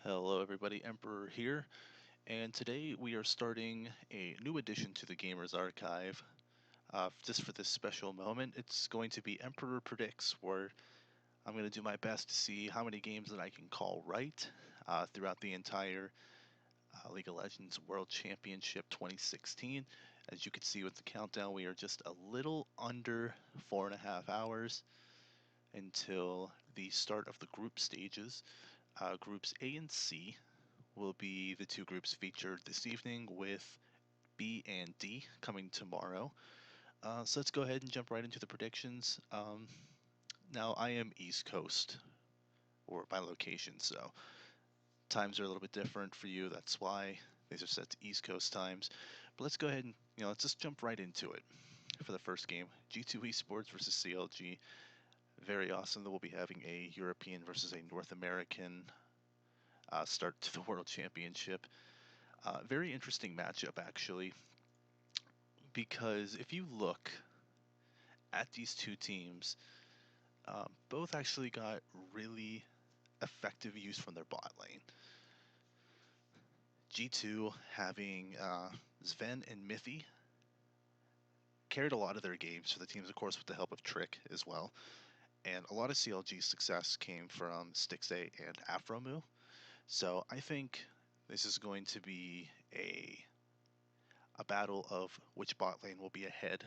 Hello everybody, Emperur here, and today we are starting a new addition to the Gamers Archive. Just for this special moment, it's going to be Emperor Predicts, where I'm going to do my best to see how many games that I can call right throughout the entire League of Legends World Championship 2016. As you can see with the countdown, we are just a little under 4.5 hours until the start of the group stages. Groups A and C will be the two groups featured this evening, with B and D coming tomorrow. So let's go ahead and jump right into the predictions. Now, I am East Coast, or my location, so times are a little bit different for you. That's why these are set to East Coast times. But let's go ahead and, let's just jump right into it for the first game. G2 Esports versus CLG. Very awesome that we'll be having a European versus a North American start to the World Championship. Very interesting matchup, actually, because if you look at these two teams, both actually got really effective use from their bot lane. G2 having Sven and Mithy carried a lot of their games for the teams, of course, with the help of Trick as well. And a lot of CLG's success came from Stixay and Afromu. So I think this is going to be a battle of which bot lane will be ahead.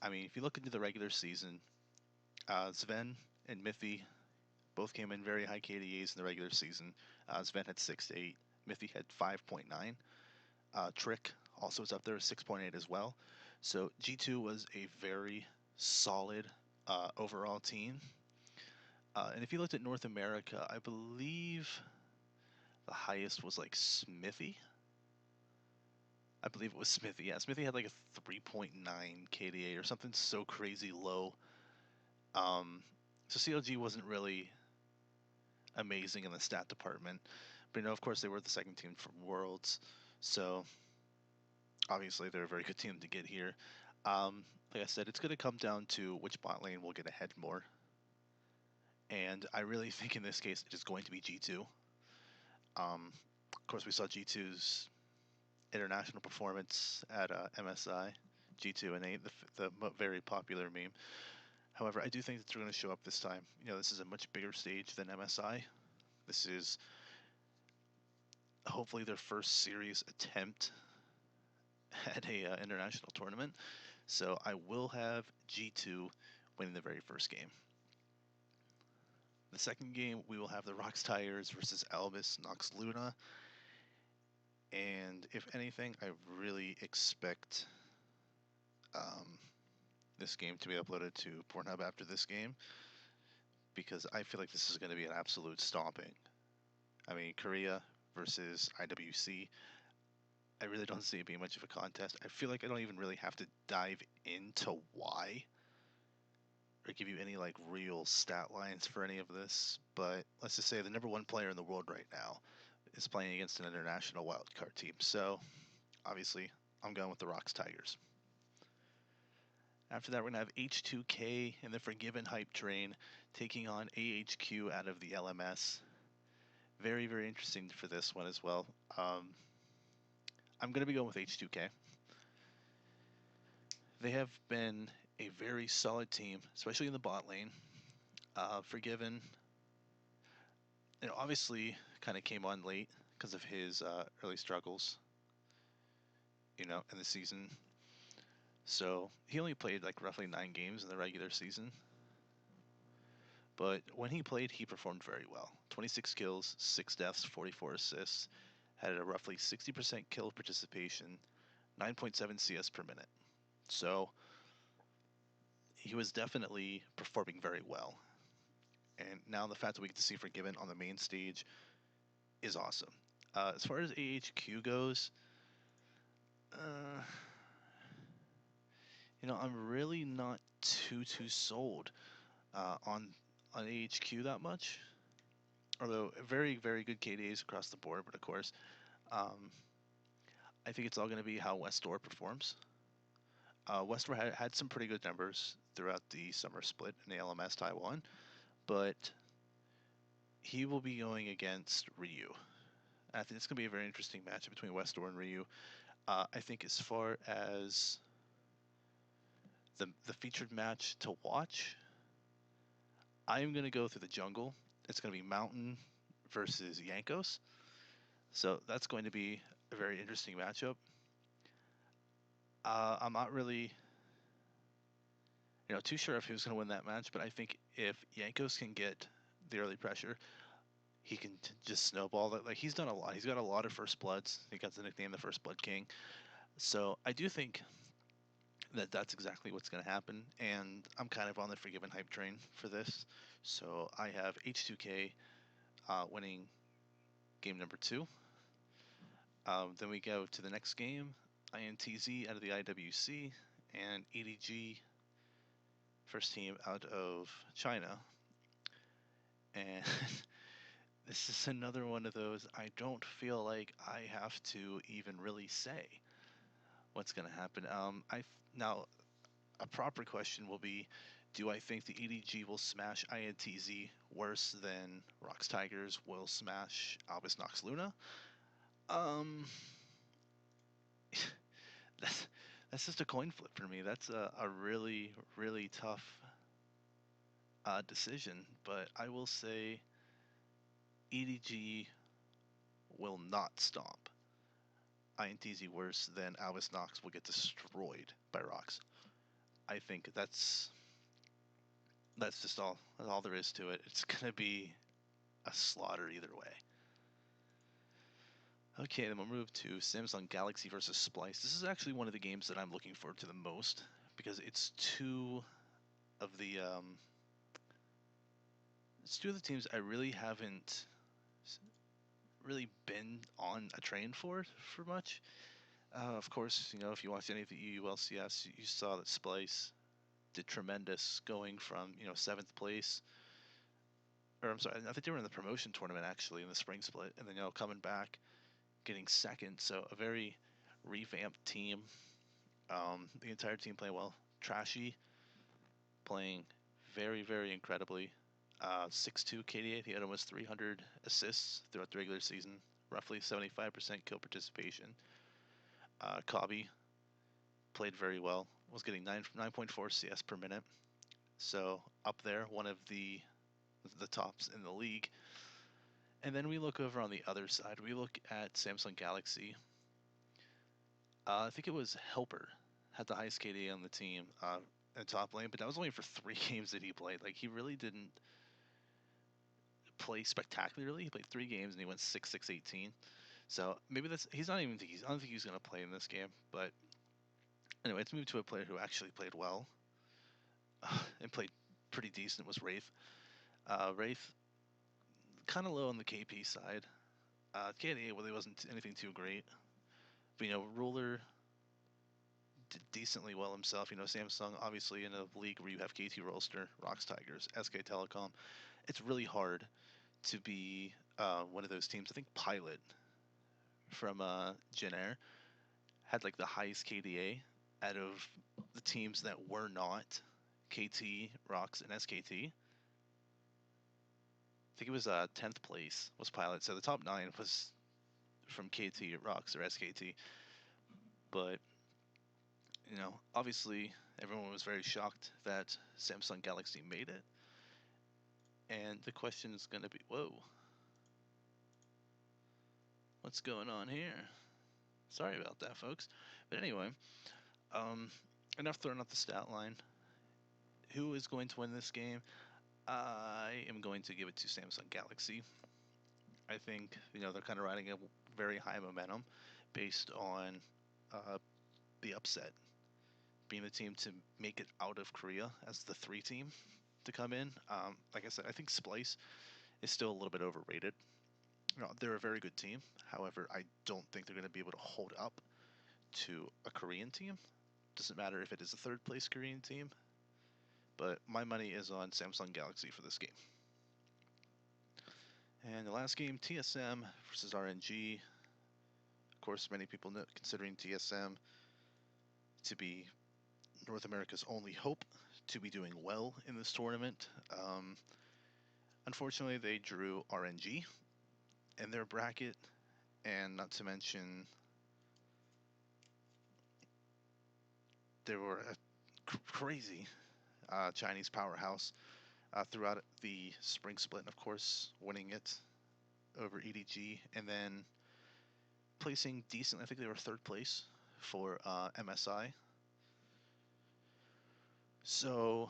I mean, if you look into the regular season, Sven and Mithy both came in very high KDAs in the regular season. Sven had 6.8, Mithy had 5.9. Trick also was up there with 6.8 as well. So G2 was a very solid overall team. And if you looked at North America, I believe the highest was like Smithy. I believe it was Smithy. Yeah, Smithy had like a 3.9 KDA or something so crazy low. So CLG wasn't really amazing in the stat department, but of course they were the second team from Worlds, so obviously they're a very good team to get here. Like I said, it's going to come down to which bot lane will get ahead more, and I really think in this case it is going to be G2. Of course, we saw G2's international performance at MSI, G2 and 8, the very popular meme. However, I do think that they're going to show up this time. This is a much bigger stage than MSI. This is hopefully their first serious attempt at a international tournament. So I will have G2 winning the very first game. The second game, we will have the Rocks Tigers versus Albus Nox Luna. And if anything, I really expect this game to be uploaded to Pornhub after this game, because I feel like this is going to be an absolute stomping. I mean, Korea versus IWC, I really don't see it being much of a contest. I feel like I don't even really have to dive into why or give you any like real stat lines for any of this, but let's just say the number one player in the world right now is playing against an international wildcard team. So obviously I'm going with the Rocks Tigers. After that, we're going to have H2K and the Forgiven Hype Train taking on AHQ out of the LMS. Very, very interesting for this one as well. I'm going to be going with H2K. They have been a very solid team, especially in the bot lane. Forgiven, obviously kind of came on late because of his early struggles, in the season. So he only played like roughly 9 games in the regular season. But when he played, he performed very well. 26 kills, 6 deaths, 44 assists, had a roughly 60% kill participation, 9.7 CS per minute. So he was definitely performing very well. And now the fact that we get to see Forgiven on the main stage is awesome. As far as AHQ goes, I'm really not too sold on AHQ that much. Although very, very good KDAs across the board, but of course, I think it's all going to be how Westdoor performs. Westdoor had some pretty good numbers throughout the summer split in the LMS Taiwan, but he will be going against Ryu. I think it's going to be a very interesting matchup between Westor and Ryu. I think as far as the featured match to watch, I'm going to go through the jungle. It's going to be Mountain versus Yankos. So that's going to be a very interesting matchup. I'm not really, too sure if who's going to win that match, but I think if Yankos can get the early pressure, he can just snowball it. Like, he's done a lot. He's got a lot of first bloods. He got the nickname the First Blood King. So I do think that that's exactly what's going to happen, and I'm kind of on the Forgiven hype train for this. So I have H2K winning game number 2. Then we go to the next game, INTZ out of the IWC, and EDG, first team out of China. And this is another one of those I don't feel like I have to even really say what's going to happen. Now a proper question will be, do I think the EDG will smash INTZ worse than Rocks Tigers will smash Albus Nox Luna? that's that's just a coin flip for me. That's a really, really tough decision, but I will say EDG will not stomp INTZ worse than Albus Nox will get destroyed by Rocks. I think that's just all there is to it. It's gonna be a slaughter either way. Okay, then we'll move to Samsung Galaxy versus Splice. This is actually one of the games that I'm looking forward to the most because it's two of the teams I really haven't really been on a train for much. Of course, if you watched any of the EULCS, you saw that Splice did tremendous, going from 7th place, or I'm sorry, I think they were in the promotion tournament actually in the spring split, and then coming back, getting 2nd. So a very revamped team. The entire team playing well. Trashy playing very, very incredibly. 6'2" KDA. He had almost 300 assists throughout the regular season. Roughly 75% kill participation. Cobby played very well. Was getting 9.4 CS per minute. So up there, one of the tops in the league. And then we look over on the other side. We look at Samsung Galaxy. I think it was Helper had the highest KD on the team in top lane, but that was only for 3 games that he played. Like, he really didn't play spectacularly. He played 3 games and he went 6-6-18. So maybe he's not even I don't think he's going to play in this game. But anyway, let's move to a player who actually played well and played pretty decent. Was Wraith. Wraith kind of low on the KP side. KDA really wasn't anything too great. But Ruler did decently well himself. Samsung obviously in a league where you have KT Rolster, Rocks Tigers, SK Telecom. It's really hard to be one of those teams. I think Pilot from Gen Air had like the highest KDA out of the teams that were not KT, Rocks, and SKT. I think it was 10th place was Pilot. So the top 9 was from KT, Rocks, or SKT. But obviously everyone was very shocked that Samsung Galaxy made it. And the question is going to be, whoa, what's going on here? Sorry about that, folks. But anyway, enough throwing out the stat line. Who is going to win this game? I am going to give it to Samsung Galaxy. I think, they're kind of riding a very high momentum based on the upset. Being the team to make it out of Korea as the 3 team to come in. Like I said, I think Splice is still a little bit overrated. They're a very good team. However, I don't think they're going to be able to hold up to a Korean team. Doesn't matter if it is a 3rd place Korean team. But my money is on Samsung Galaxy for this game. And the last game, TSM versus RNG. Of course, many people know, considering TSM to be North America's only hope to be doing well in this tournament. Unfortunately, they drew RNG in their bracket, and not to mention they were a crazy Chinese powerhouse throughout the spring split, and of course, winning it over EDG, and then placing decently. I think they were third place for MSI. So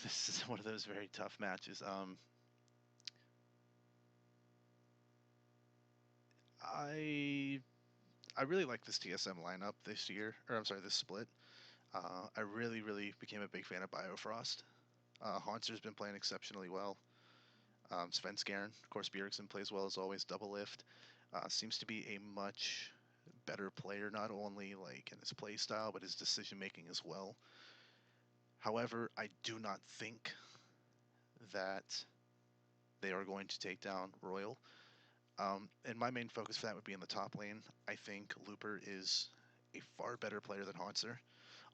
this is one of those very tough matches. I I really like this TSM lineup this year, or I'm sorry, this split. I really became a big fan of Biofrost. Haunter's been playing exceptionally well. Svenskeren, of course, Bjergsen plays well as always. Double lift seems to be a much better player, not only like in his play style, but his decision making as well. However, I do not think that they are going to take down Royal. And my main focus for that would be in the top lane. I think Looper is a far better player than Haunter,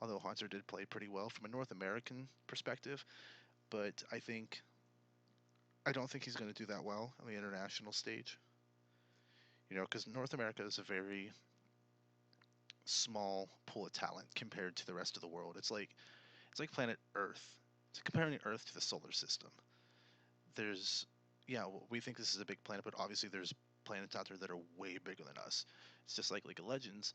although Haunter did play pretty well from a North American perspective. But I don't think he's going to do that well on the international stage. You know, because North America is a very small pool of talent compared to the rest of the world. It's like planet Earth. It's comparing Earth to the solar system. There's yeah, we think this is a big planet, but obviously there's planets out there that are way bigger than us. It's just like League of Legends.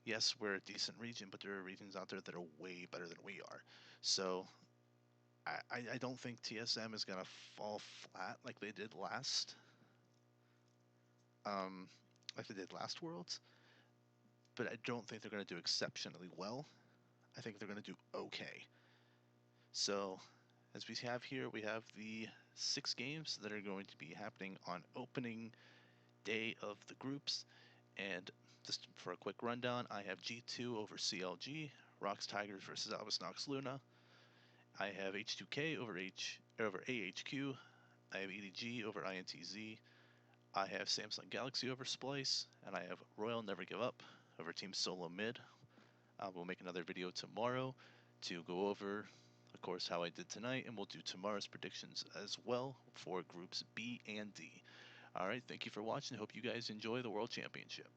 Yes, we're a decent region, but there are regions out there that are way better than we are. So I don't think TSM is gonna fall flat um, like they did last Worlds. But I don't think they're gonna do exceptionally well. I think they're gonna do okay. So as we have here, we have the 6 games that are going to be happening on opening day of the groups. And just for a quick rundown, I have G2 over CLG, Rocks Tigers versus Albus Nox Luna. I have H2K over AHQ. I have EDG over INTZ. I have Samsung Galaxy over Splice, and I have Royal Never Give Up over Team Solo Mid. We'll make another video tomorrow to go over, of course, how I did tonight, and we'll do tomorrow's predictions as well for groups B and D. All right, thank you for watching. Hope you guys enjoy the World Championship.